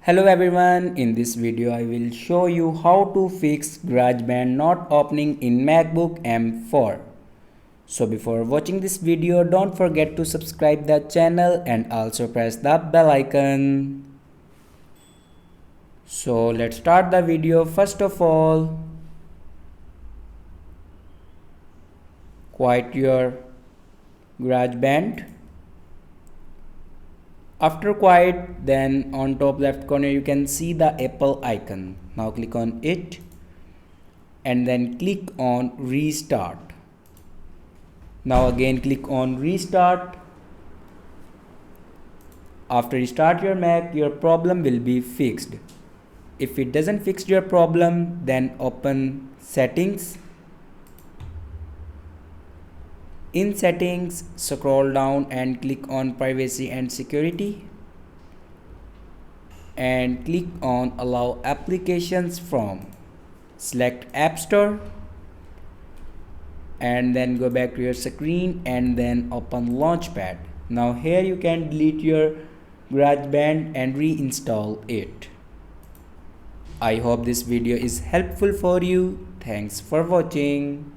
Hello everyone, in this video I will show you how to fix Garageband not opening in MacBook M4. So before watching this video, don't forget to subscribe the channel and also press the bell icon. So let's start the video. First of all, quiet your Garageband. After quiet, then on top left corner you can see the Apple icon. Now click on it and then click on restart. Now again click on restart. After restart your Mac, your problem will be fixed. If it doesn't fix your problem, then open settings. In settings, scroll down and click on privacy and security and click on allow applications from. Select App Store and then go back to your screen and then open Launchpad. Now here you can delete your Garageband and reinstall it. I hope this video is helpful for you. Thanks for watching.